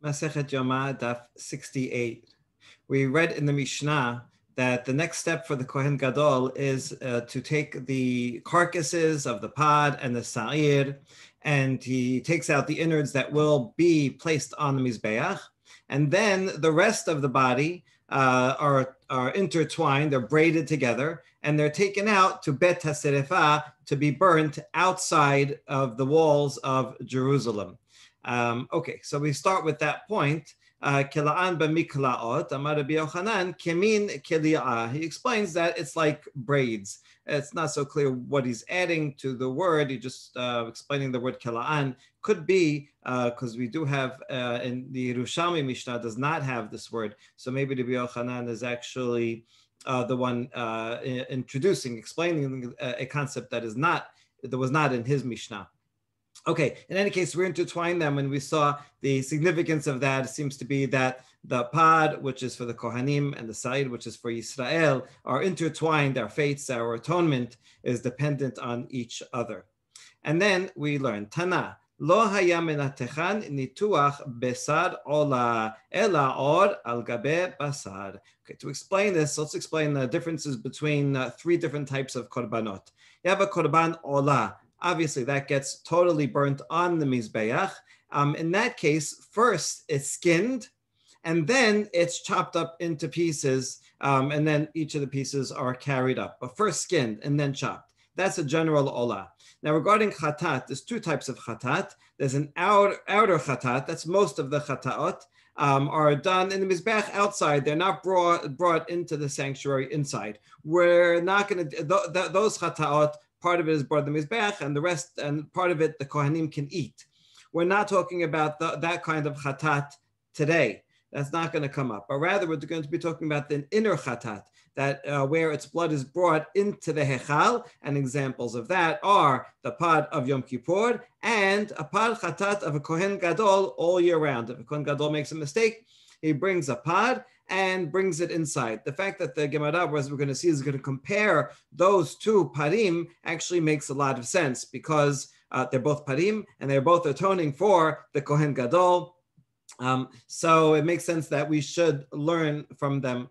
Masechet Yoma, Daf 68. We read in the Mishnah that the next step for the Kohen Gadol is to take the carcasses of the pod and the sa'ir, and he takes out the innards that will be placed on the Mizbeach, and then the rest of the body are intertwined, they're braided together, and they're taken out to Bet HaSerefa to be burnt outside of the walls of Jerusalem. Okay, so we start with that point. Kila'an b'miklaot, Amar Rabbi Yochanan, kemin kili'ah. He explains that it's like braids. It's not so clear what he's adding to the word. He just explaining the word kila'an. Could be because we do have in the Yerushalmi Mishnah does not have this word. So maybe Rabbi Yochanan is actually the one introducing, explaining a concept that was not in his Mishnah. Okay, in any case, we intertwined them and we saw the significance of that. It seems to be that the pod, which is for the Kohanim, and the Sa'id, which is for Yisrael, are intertwined. Our fates, our atonement is dependent on each other. And then we learn, Tana, Lo haya menatechan nituach besar ola ela or al gabe basar. Okay, to explain this, let's explain the differences between three different types of korbanot. You have a korban ola. Obviously, that gets totally burnt on the Mizbeach. In that case, first it's skinned, and then it's chopped up into pieces, and then each of the pieces are carried up. But first skinned and then chopped. That's a general olah. Now, regarding chatat, there's two types of chatat. There's an outer chatat. That's most of the chataot are done in the Mizbeach outside. They're not brought into the sanctuary inside. We're not going to, those chataot, part of it is brought to the Mizbeach, and the rest, and part of it, the Kohanim can eat. We're not talking about that kind of chatat today. That's not going to come up. But rather, we're going to be talking about the inner chatat, that where its blood is brought into the hechal. And examples of that are the pod of Yom Kippur and a pod chatat of a Kohen Gadol all year round. If a Kohen Gadol makes a mistake, he brings a pod and brings it inside. The fact that the Gemara, as we're going to see, is going to compare those two parim actually makes a lot of sense because they're both parim and they're both atoning for the Kohen Gadol. So it makes sense that we should learn from them,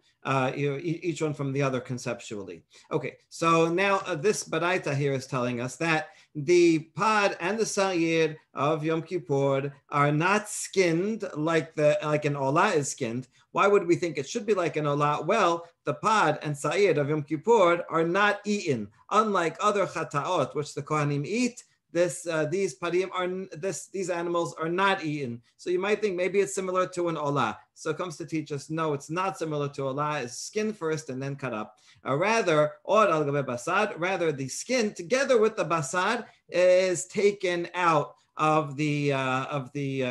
each one from the other conceptually. Okay, so now this Baraita here is telling us that the pod and the sa'ir of Yom Kippur are not skinned like an olah is skinned. Why would we think it should be like an olah? Well, the pod and sa'ir of Yom Kippur are not eaten, unlike other chataot, which the Kohanim eat. These parim these animals are not eaten. So you might think maybe it's similar to an olah. So it comes to teach us, no, it's not similar to olah. It's skin first and then cut up. Rather, or al gabe basar, rather the skin together with the basar is taken out of the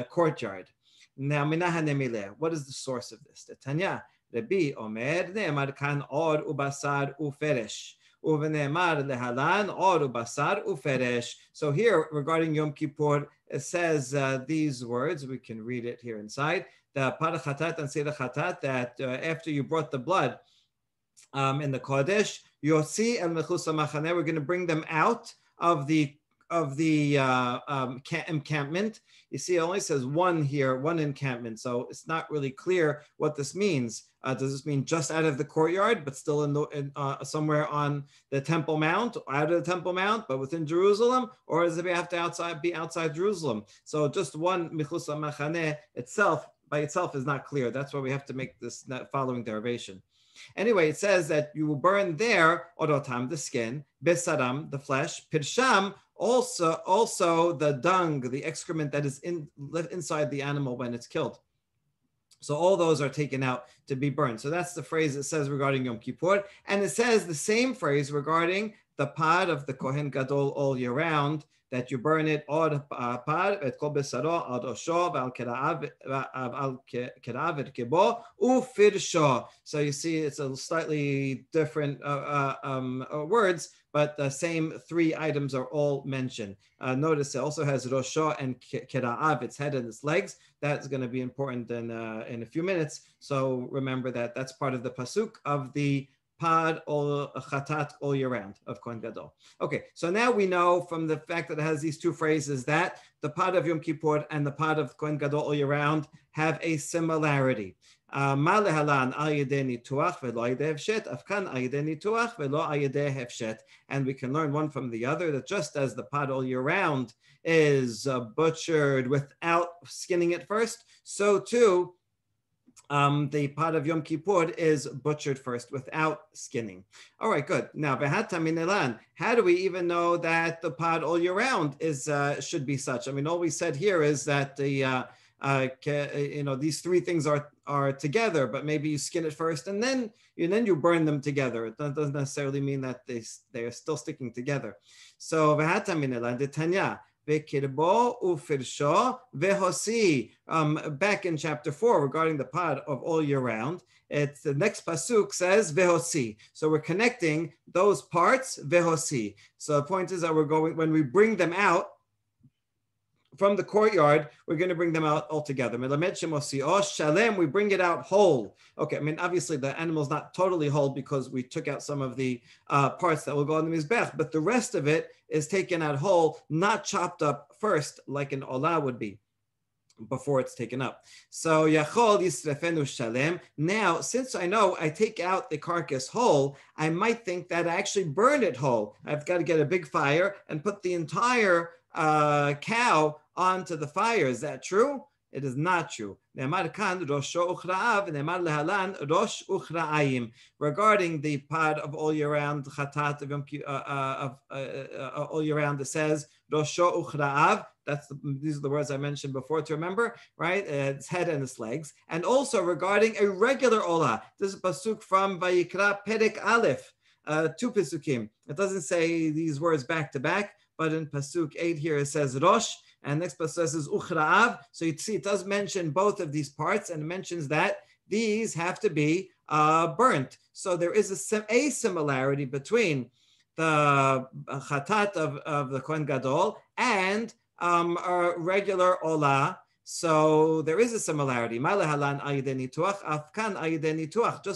courtyard. Now, what is the source of this? The Tanya, Rabbi Omer, ne'emar kan or ubasar uferesh. So here, regarding Yom Kippur, it says these words. We can read it here inside. The parachatat and seder chatat, that after you brought the blood in the Kodesh, Yotzi el mechus machane, we're going to bring them out of the encampment. You see, it only says one here, one encampment. So it's not really clear what this means. Does this mean just out of the courtyard, but still somewhere on the Temple Mount, out of the Temple Mount, but within Jerusalem? Or does it have to be outside Jerusalem? So just one Michus Machane by itself is not clear. That's why we have to make this following derivation. Anyway, it says that you will burn there, orotam, the skin, besaram, the flesh, pirsham, also the dung, the excrement that is inside the animal when it's killed. So all those are taken out to be burned. So that's the phrase it says regarding Yom Kippur. And it says the same phrase regarding the pod of the Kohen Gadol all year round, that you burn it od pod et kol besaro ad osho al kerav kebo ufirsho. So you see, it's a slightly different words, but the same three items are all mentioned. Notice it also has rosho and kera'av, its head and its legs. That's going to be important in a few minutes. So remember that that's part of the pasuk of the pod or chatat all year round of Kohen Gadol. Okay, so now we know from the fact that it has these two phrases that the pod of Yom Kippur and the pod of Kohen Gadol all year round have a similarity. And we can learn one from the other that just as the pod all year round is butchered without skinning it first, so too the pod of Yom Kippur is butchered first without skinning. All right, good. Now, how do we even know that the pod all year round is should be such? I mean, all we said here is that the these three things are together, but maybe you skin it first and then you burn them together. It doesn't necessarily mean that they are still sticking together. So Tanya. Back in chapter 4 regarding the pod of all year round, it's the next pasuk says vehosi. So we're connecting those parts vehosi. So the point is that we're going, when we bring them out from the courtyard, we're going to bring them out all together. We bring it out whole. Okay, I mean, obviously the animal's not totally whole because we took out some of the parts that will go on the mizbech, but the rest of it is taken out whole, not chopped up first like an olah would be before it's taken up. So yachol yisrefenu shalem. Now, since I know I take out the carcass whole, I might think that I actually burn it whole. I've got to get a big fire and put the entire cow onto the fire. Is that true? It is not true. Regarding the pod of all year round, chatat of all year round, it says rosho uchra'av. These are the words I mentioned before to remember, right? Its head and its legs. And also regarding a regular olah. This is pasuk from Vayikra Perek Aleph, 2 pasukim. It doesn't say these words back to back, but in pasuk 8 here it says rosh, and next pasuk says uchra'av. So you see it does mention both of these parts, and it mentions that these have to be burnt. So there is a similarity between the chatat of the Kohen Gadol and a regular olah. So there is a similarity. Just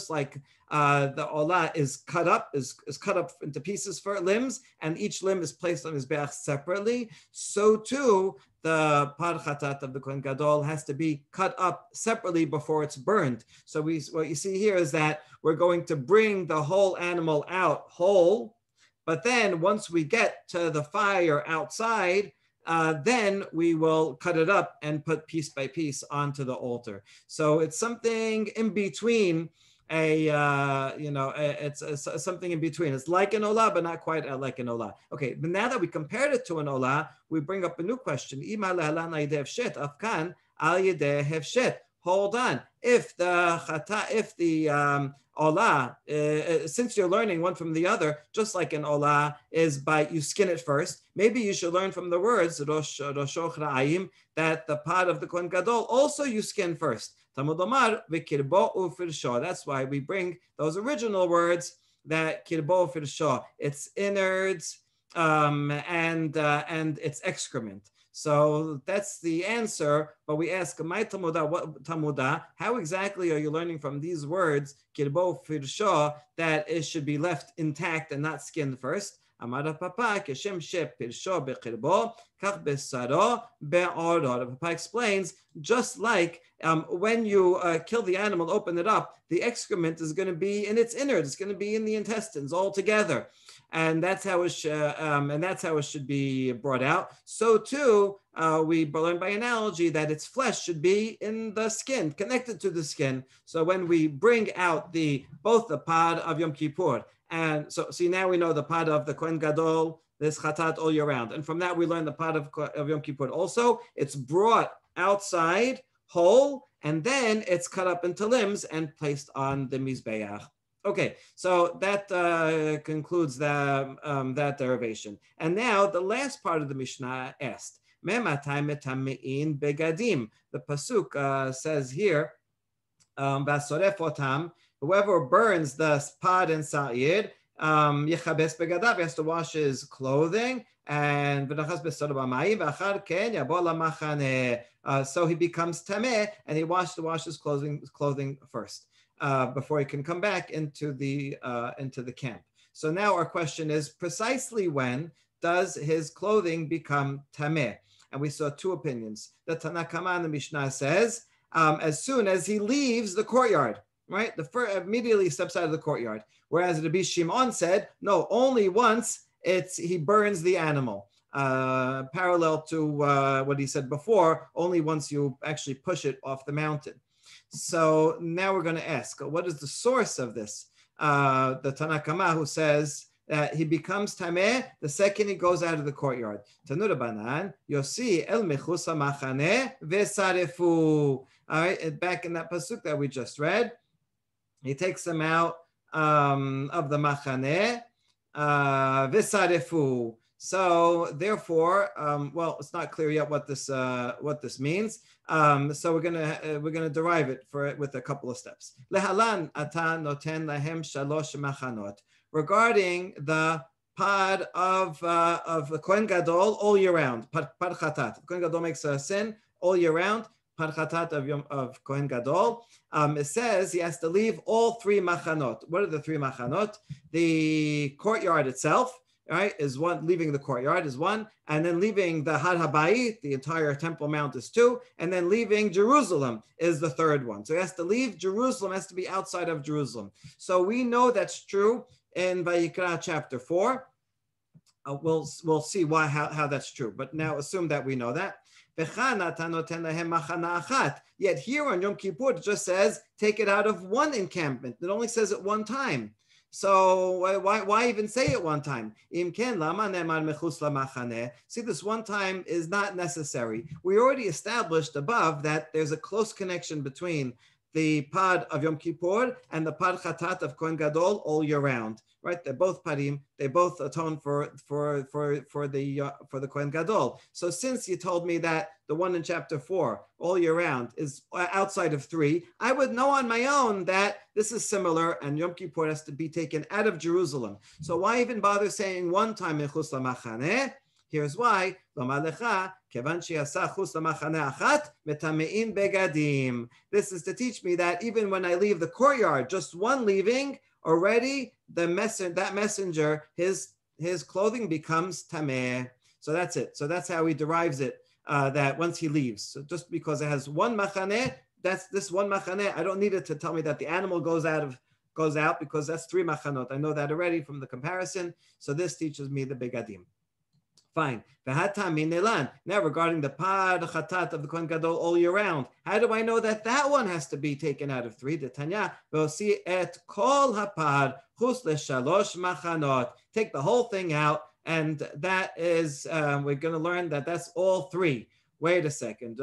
like the olah is cut up into pieces for limbs, and each limb is placed on his back separately, so too the par chatat of the Kohen Gadol has to be cut up separately before it's burned. So what you see here is that we're going to bring the whole animal out whole, but then once we get to the fire outside, then we will cut it up and put piece by piece onto the altar. So it's something in between it's something in between. It's like an olah, but not quite like an olah. Okay, but now that we compared it to an olah, we bring up a new question. Hold on. If the olah, since you're learning one from the other, just like an olah is by you skin it first, maybe you should learn from the words rosh ra'ayim that the pod of the Kohen Gadol also you skin first. That's why we bring those original words that kirbo firsho, its innards and its excrement. So that's the answer, but we ask, what tamuda, how exactly are you learning from these words, kirbo firsho, that it should be left intact and not skinned first? Amar Papa, Keshem She Pirsho Bechirbo, Kach Besaro Be'oror. Papa explains, just like when you kill the animal, open it up, the excrement is going to be in its innards, it's going to be in the intestines all together. And that's how it should be brought out. So too, we learn by analogy that its flesh should be in the skin, connected to the skin. So when we bring out both the pod of Yom Kippur, and so see now we know the pod of the Kohen Gadol, this chatat all year round, and from that we learn the pod of Yom Kippur also. It's brought outside whole, and then it's cut up into limbs and placed on the mizbeach. Okay, so that concludes that derivation. And now the last part of the Mishnah asked, begadim. The pasuk says here, Vasoref otam, whoever burns the pod and sa'ir, yechabes begadav, has to wash his clothing, and so he becomes tameh, and he washes his clothing first. before he can come back into the camp. So now our question is, precisely when does his clothing become tameh? And we saw two opinions. The Tanakama in the Mishnah says, as soon as he leaves the courtyard, right? The first immediately steps out of the courtyard. Whereas Rabbi Shimon said, no, only once he burns the animal. Parallel to what he said before, only once you actually push it off the mountain. So now we're going to ask, what is the source of this? The Tanakama, who says that he becomes tameh the second he goes out of the courtyard. Tanura banan, yosi el mechus hamachaneh v'sarefu. All right, back in that pasuk that we just read, he takes them out of the machaneh v'sarefu. So therefore, well, it's not clear yet what this means. So we're gonna derive it with a couple of steps. Lehalan ata noten lahem shalosh machanot. Regarding the pod of the Kohen Gadol all year round, pod chatat. Kohen Gadol makes a sin all year round. Pod chatat of Kohen Gadol. It says he has to leave all three machanot. What are the three machanot? The courtyard itself, right, is one. Leaving the courtyard is one, and then leaving the Har HaBayit, the entire Temple Mount, is two, and then leaving Jerusalem is the third one. So he has to leave Jerusalem, has to be outside of Jerusalem. So we know that's true in Vayikra chapter 4. We'll see how that's true, but now assume that we know that. Yet here on Yom Kippur it just says take it out of one encampment. It only says it one time. So why even say it one time? See, this one time is not necessary. We already established above that there's a close connection between the pod of Yom Kippur and the pod chatat of Kohen Gadol all year round, right? They're both padim. They both atone for the Kohen Gadol. So since you told me that the one in chapter 4 all year round is outside of 3, I would know on my own that this is similar, and Yom Kippur has to be taken out of Jerusalem. So why even bother saying one time mechus lamachaneh? Here's why. This is to teach me that even when I leave the courtyard, just one leaving, already that messenger, his clothing becomes tameh. So that's it. So that's how he derives it, that once he leaves. So just because it has one machaneh, that's this one machaneh. I don't need it to tell me that the animal goes out because that's 3 machanot. I know that already from the comparison. So this teaches me the begadim. Fine. Now regarding the pod chatat of the Kohen Gadol all year round, how do I know that one has to be taken out of 3? The Tanya, ve'osi et kol hapad chus le'shalosh machanot. Take the whole thing out, and that is we're going to learn that that's all 3. Wait a second,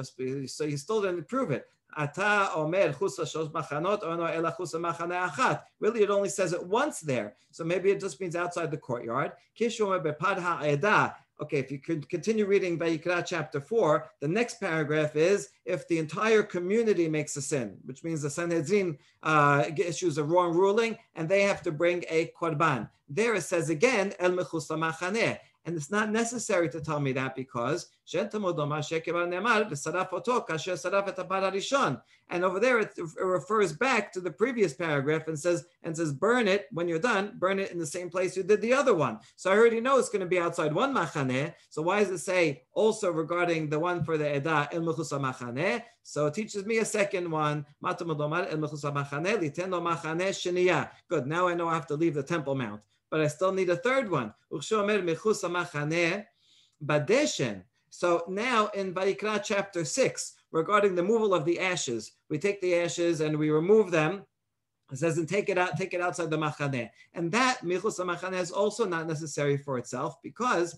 so you still didn't prove it. Ata omer chus le'shalosh machanot or no ela chus le'machaneh achat. Really, it only says it once there, so maybe it just means outside the courtyard. Kishu bepad ha'edah. Okay, if you could continue reading Vayikra chapter 4, the next paragraph is if the entire community makes a sin, which means the Sanhedrin issues a wrong ruling and they have to bring a korban. There it says again, El mechus lamachaneh. And it's not necessary to tell me that because and over there it refers back to the previous paragraph and says burn it when you're done, burn it in the same place you did the other one. So I already know it's going to be outside one machaneh. So why does it say also regarding the one for the edah el mechus machaneh? So it teaches me a second one. Good. Now I know I have to leave the Temple Mount. But I still need a third one. So now in Vayikra chapter 6, regarding the removal of the ashes, we take the ashes and we remove them. It says, and take it outside the machaneh. And that mechus machaneh is also not necessary for itself because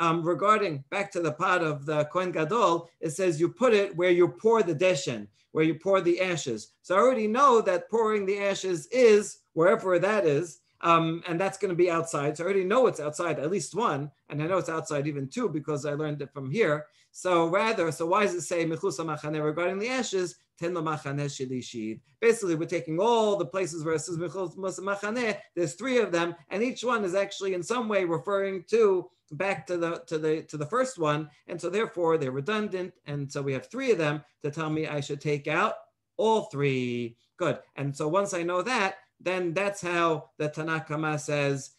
regarding back to the pot of the Kohen Gadol, it says you put it where you pour the deshen, where you pour the ashes. So I already know that pouring the ashes is wherever that is, and that's going to be outside. So I already know it's outside, at least one, and I know it's outside even 2 because I learned it from here. So why does it say mechus machaneh regarding the ashes? Basically, we're taking all the places where it says Machaneh. There's three of them, and each one is actually in some way referring to back to the first one, and so therefore they're redundant. And so we have three of them to tell me I should take out all three. Good. And so once I know that, then that's how the Tanakh Kama says.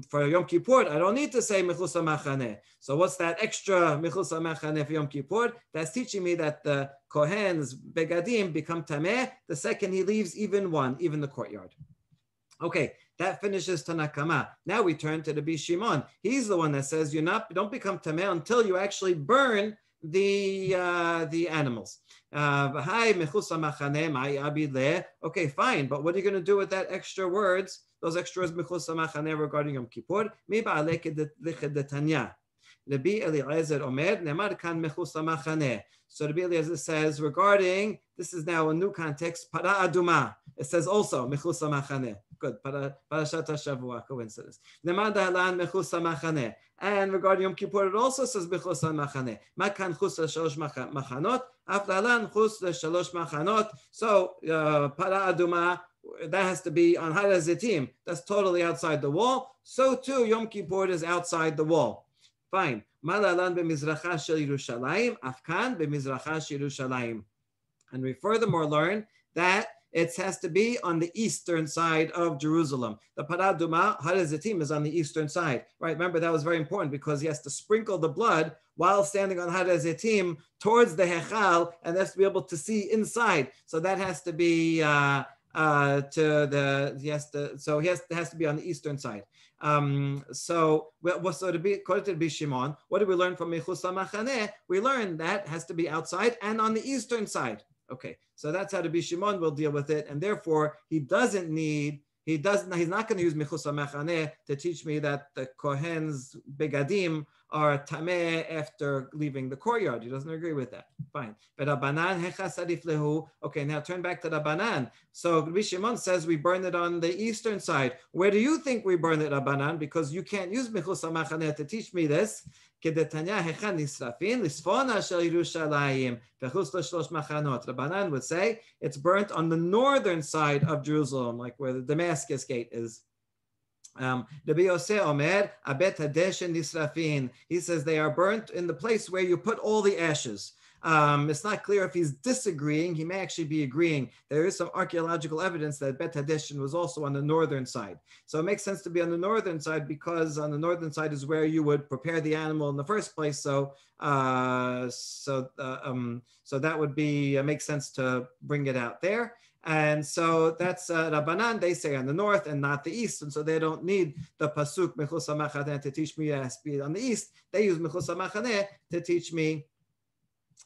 For Yom Kippur, I don't need to say Mechus HaMachaneh. So what's that extra Mechus HaMachaneh for Yom Kippur? That's teaching me that the Kohen's Begadim become Tameh the second he leaves even the courtyard. Okay, that finishes Tanakh Kama. Now we turn to the Rabbi Shimon. He's the one that says you don't become Tameh until you actually burn the animals. Okay, fine, but what are you going to do with that extra words? Those extras mechus hamachaneh regarding Yom Kippur. Mi ba'alei kedetanya. Rabbi Eliezer Omer nemar kan mechus hamachaneh. So Rabbi Eliezer says regarding, this is now a new context, para aduma. It says also mechus hamachaneh. Good. Parashat HaShavua, coincidence. Nemar da'alan mechus hamachaneh. And regarding Yom Kippur, it also says mechus hamachaneh. Ma kan chus l'shalosh machanot. Af da'alan chus l'shalosh machanot. So para aduma. That has to be on Har HaZitim. That's totally outside the wall. So too, Yom Kippur is outside the wall. Fine. Malalan b'mizracha shel Yerushalayim, afkan b'mizracha shel Yerushalayim. And we furthermore learn that it has to be on the eastern side of Jerusalem. The Paraduma, Har HaZitim, is on the eastern side. Right? Remember, that was very important because he has to sprinkle the blood while standing on Har HaZitim towards the Hechal, and has to be able to see inside. So that has to be has to be on the eastern side. So to be according to Rabbi Shimon, what do we learn from Mechus HaMachaneh? We learn that has to be outside and on the eastern side. Okay, so that's how Rabbi Shimon will deal with it, and therefore he's not going to use Mechus HaMachaneh to teach me that the Kohen's begadim are tameh after leaving the courtyard. He doesn't agree with that. Fine. But Rabbanan hechas adif lehu. Okay, now turn back to Rabbanan. So Rabbi Shimon says we burn it on the eastern side. Where do you think we burn it, Rabbanan? Because you can't use Mechus HaMachaneh to teach me this. Rabbanan would say it's burnt on the northern side of Jerusalem, like where the Damascus gate is. Rabbi Yosef Omer, abet hadeshen nisrafin. He says they are burnt in the place where you put all the ashes. It's not clear if he's disagreeing. He may actually be agreeing. There is some archaeological evidence that Bet Hadeshin was also on the northern side. So it makes sense to be on the northern side because on the northern side is where you would prepare the animal in the first place. So that would be makes sense to bring it out there. And so that's Rabbanan, they say on the north and not the east. And so they don't need the Pasuk Mechus HaMachaneh to teach me to be on the east. They use Mechus HaMachaneh to teach me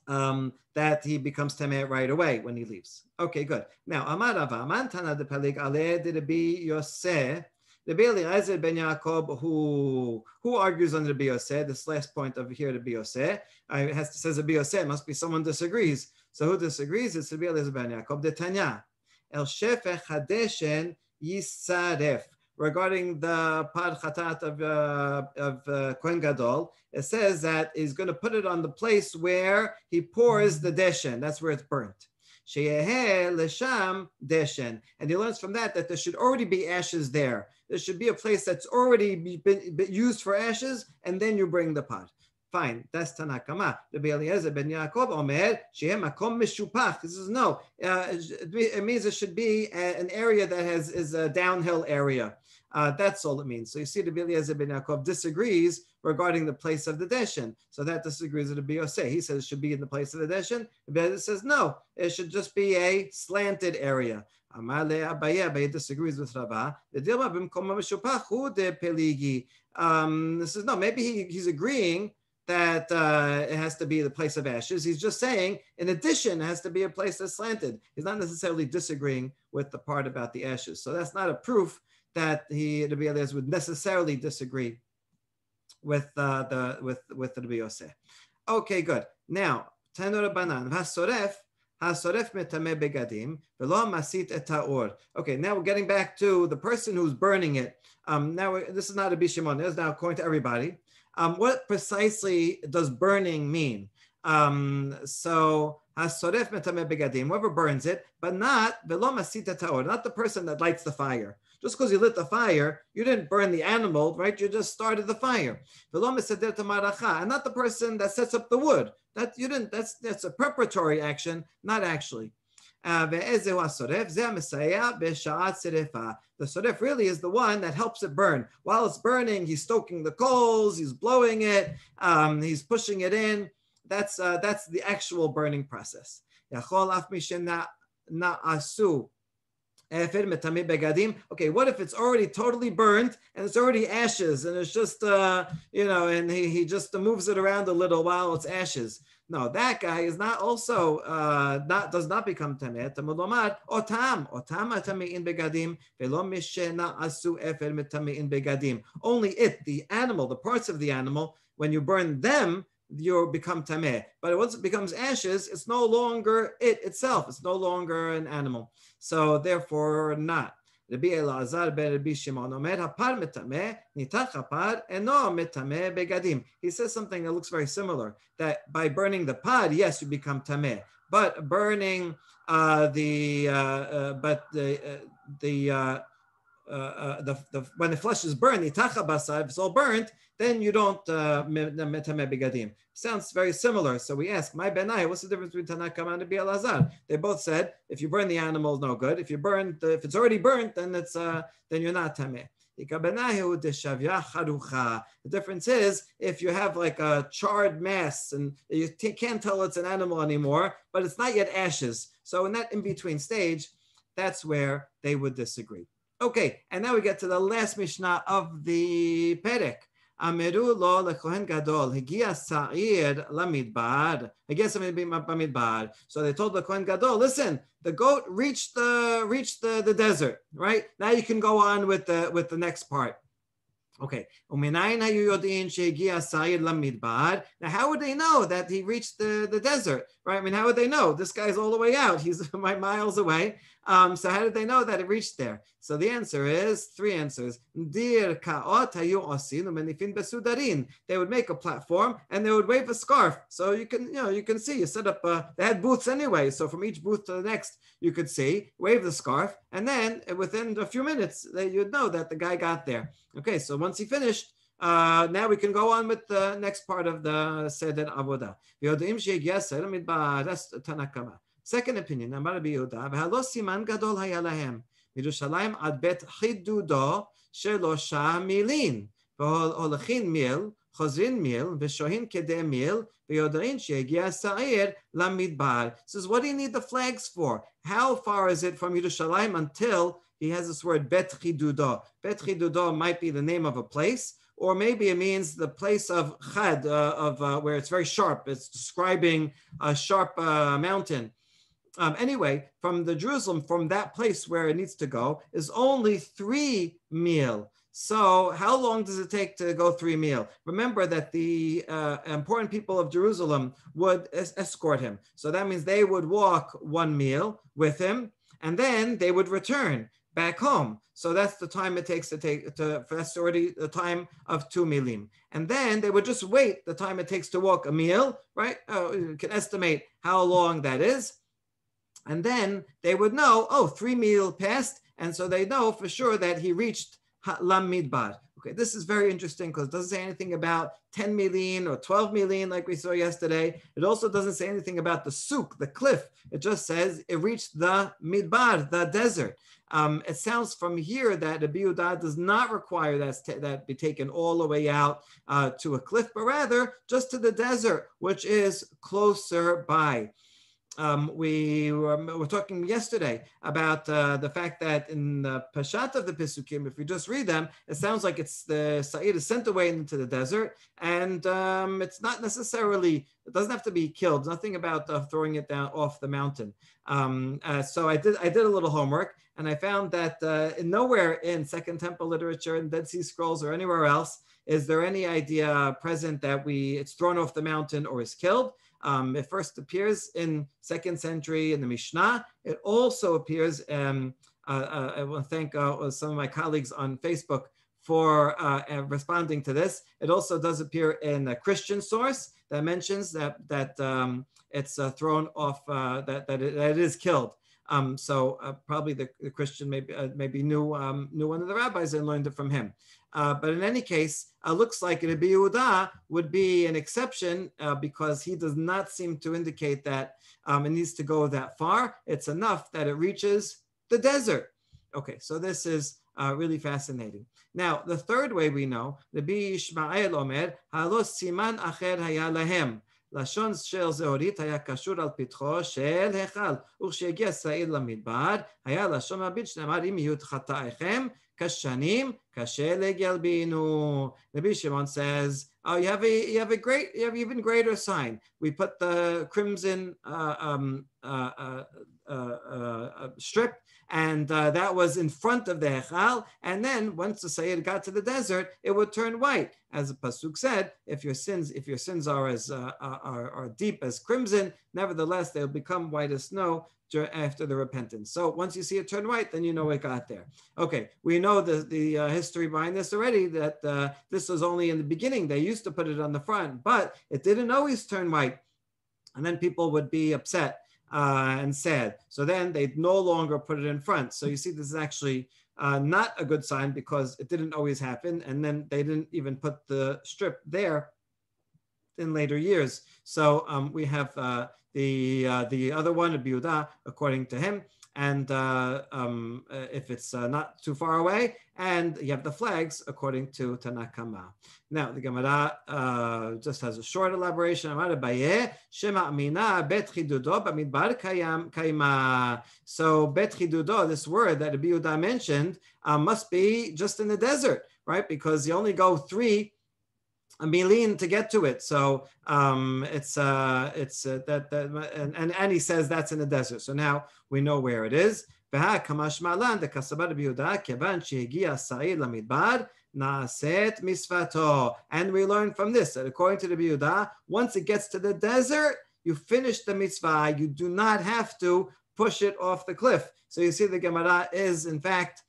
that he becomes Tameh right away when he leaves. Okay, good. Now, Amar Rava, Man Tana de Pelig Ale de Rabbi Yosef, Rabbi Eliezer ben Yaakov, who argues on Rabbi Yosef, this last point over here, Rabbi Yosef, says Rabbi Yosef, must be someone disagrees. So who disagrees? It's Rabbi Eliezer ben Yaakov, the Tanya. El Shefech Hadeshen Yisaref. Regarding the Pad Chatat of Kohen Gadol, it says that he's going to put it on the place where he pours the deshen. That's where it's burnt. Sheyeheh lesham deshen. And he learns from that there should already be ashes there. There should be a place that's already been used for ashes, and then you bring the pot. Fine, that's Tanakh Kama. Rabbi Eliezer ben Yaakov Omer, Shehem Makom Mishupach. This is no. It means it should be an area that is a downhill area. That's all it means. So you see, Rabbi Eliezer ben Yaakov disagrees regarding the place of the deshen. So that disagrees with Rabbi Yosef. He says it should be in the place of the deshen. Rabbi Eliezer says no, it should just be a slanted area. Amar le Abaye disagrees with Rava. The Dilma b'mkom mishupach hu de peligi. This is no. Maybe he's agreeing that it has to be the place of ashes. He's just saying, in addition, it has to be a place that's slanted. He's not necessarily disagreeing with the part about the ashes. So that's not a proof that Rabbi Eliezer would necessarily disagree with the Rabbi Yosef. Okay, good. Now, Tanu Rabbanan, Hasoref metameh begadim v'lo masit et ha'or. Okay, now we're getting back to the person who's burning it. This is not Rabbi Shimon. This is now according to everybody. What precisely does burning mean? So hasoref metame begadim, whoever burns it, but not velo masita taor, not the person that lights the fire. Just because you lit the fire, you didn't burn the animal, right? You just started the fire. Velo mesader tamaracha, and not the person that sets up the wood. That you didn't. That's a preparatory action, not actually. The soref really is the one that helps it burn. While it's burning, he's stoking the coals, he's blowing it, he's pushing it in. That's the actual burning process. Okay, what if it's already totally burnt and it's already ashes and it's just and he just moves it around a little while it's ashes. No, that guy is not also does not become tameh. Tamulomad otam tamein begadim velo mishena asu efer metamein begadim. Only it, the animal, the parts of the animal, when you burn them, you become tameh. But once it becomes ashes, it's no longer it itself. It's no longer an animal. So therefore, not. Rabbi Elazar ben Rabbi Shimon omer hapar metameh nitach hapar eno metameh begadim. He says something that looks very similar. That by burning the pod, yes, you become tameh. But burning when the flesh is burned, nitacha basar, if it's all burnt, then you don't metameh begadim. Sounds very similar. So we ask, my benai, what's the difference between Tanakama and Rabbi Elazar? They both said, if you burn the animal, no good. If if it's already burnt, then you're not tameh. The difference is if you have like a charred mass and you can't tell it's an animal anymore, but it's not yet ashes. So in that in-between stage, that's where they would disagree. Okay, and now we get to the last Mishnah of the Perek. Ameru lo lekohen gadol higia sa'ir lamidbar. I guess it may be bamidbar. So they told the kohen gadol, listen, the goat reached the desert, right? Now you can go on with the next part. Okay. Now how would they know that he reached the desert, right? I mean, how would they know? This guy's all the way out. He's miles away. So how did they know that it reached there? So the answer is three answers. They would make a platform and they would wave a scarf. So you can see, you set up, they had booths anyway. So from each booth to the next, you could see, wave the scarf. And then within a few minutes, you'd know that the guy got there. Okay, so once he finished, now we can go on with the next part of the Seder Avodah. That's Tanakama. Second opinion, Amar Rabbi Yehuda, v'halo siman gadol haya lahem, Yerushalayim ad bet chidudo shelosha milin, v'holachin mil, chozrin mil, v'shohin kedeh mil, v'yodain she'egia sa'ir lamidbar. Says, what do you need the flags for? How far is it from Yerushalayim until he has this word bet chidudo? Bet chidudo might be the name of a place, or maybe it means the place of chad, where it's very sharp. It's describing a sharp mountain. Anyway, from Jerusalem, from that place where it needs to go, is only 3 mil. So how long does it take to go 3 mil? Remember that the important people of Jerusalem would escort him. So that means they would walk 1 mil with him, and then they would return back home. So that's the time it takes that's already the time of 2 milim. And then they would just wait the time it takes to walk a mil, right? You can estimate how long that is. And then they would know, 3 mil passed. And so they know for sure that he reached Lam Midbar. Okay, this is very interesting because it doesn't say anything about 10 milin or 12 milin like we saw yesterday. It also doesn't say anything about the souk, the cliff. It just says it reached the Midbar, the desert. It sounds from here that Rabbi Yehuda does not require that be taken all the way out to a cliff, but rather just to the desert, which is closer by. We were talking yesterday about the fact that in the Pashat of the Pesukim, if you just read them, it sounds like it's the Sa'id is sent away into the desert, and it's not necessarily, it doesn't have to be killed. Nothing about throwing it down off the mountain. So I did a little homework, and I found that nowhere in Second Temple literature, in Dead Sea Scrolls, or anywhere else, is there any idea present that it's thrown off the mountain or is killed. It first appears in 2nd century in the Mishnah. It also appears, I want to thank some of my colleagues on Facebook for responding to this. It also does appear in a Christian source that mentions that it's thrown off, that it is killed. So probably the Christian maybe knew one of the rabbis and learned it from him. But in any case, looks like Rabbi Yehuda would be an exception because he does not seem to indicate that it needs to go that far. It's enough that it reaches the desert. Okay, so this is really fascinating. Now, the third way we know, Rabbi Yishmael Omer, Halos Siman Acher Haya Lahem. לשון של זהורית היה קשור על פתחו של היכל, וכשהגיע שעיר למדבר, היה לשון מביט שנאמר אם יהיו חטאיכם כשנים, קשה לגלבינו. Rabbi Shimon says, oh, you have even greater sign. We put the crimson strip, and that was in front of the Hechal, and then once the Sayyid got to the desert, it would turn white. As the Pasuk said, if your sins are as are deep as crimson, nevertheless they'll become white as snow after the repentance. So once you see it turn white, then you know it got there. Okay, we know the history behind this already, that this was only in the beginning. They used to put it on the front, but it didn't always turn white, and then people would be upset and sad. So then they'd no longer put it in front. So you see, this is actually not a good sign because it didn't always happen. And then they didn't even put the strip there in later years. So we have the other one, Rabbi Yehuda, according to him. And if it's not too far away, and you have the flags according to Tanakama. Now the Gemara just has a short elaboration. So bet chidudo, this word that Rabbi Yehuda mentioned, must be just in the desert, right? Because you only go 3 milin to get to it, so it's that and he says that's in the desert. So now we know where it is. And we learn from this that according to the Rabbi Yehuda, once it gets to the desert, you finish the mitzvah. You do not have to push it off the cliff. So you see, the Gemara is in fact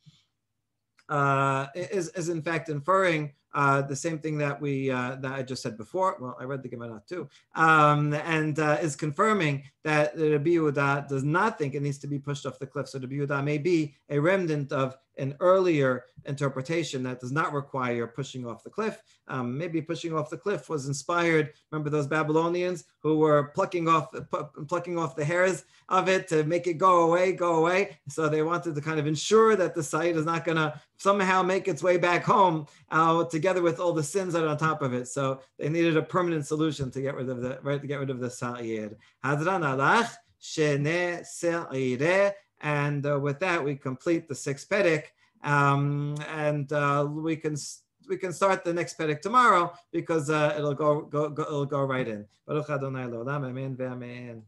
inferring the same thing that that I just said before. Well, I read the Gemara too, and is confirming that the Rabbi Yehuda does not think it needs to be pushed off the cliff. So the Rabbi Yehuda may be a remnant of an earlier interpretation that does not require pushing off the cliff. Maybe pushing off the cliff was inspired. Remember those Babylonians who were plucking off the hairs of it to make it go away. So they wanted to kind of ensure that the site is not going to somehow make its way back home together with all the sins that are on top of it. So they needed a permanent solution to get rid of the sa'ir. Hadran alach shene se'ire. And with that, we complete the 6th Perek, and we can start the next Perek tomorrow because it'll go right in. Baruch Adonai L'olam, amen ve'amen.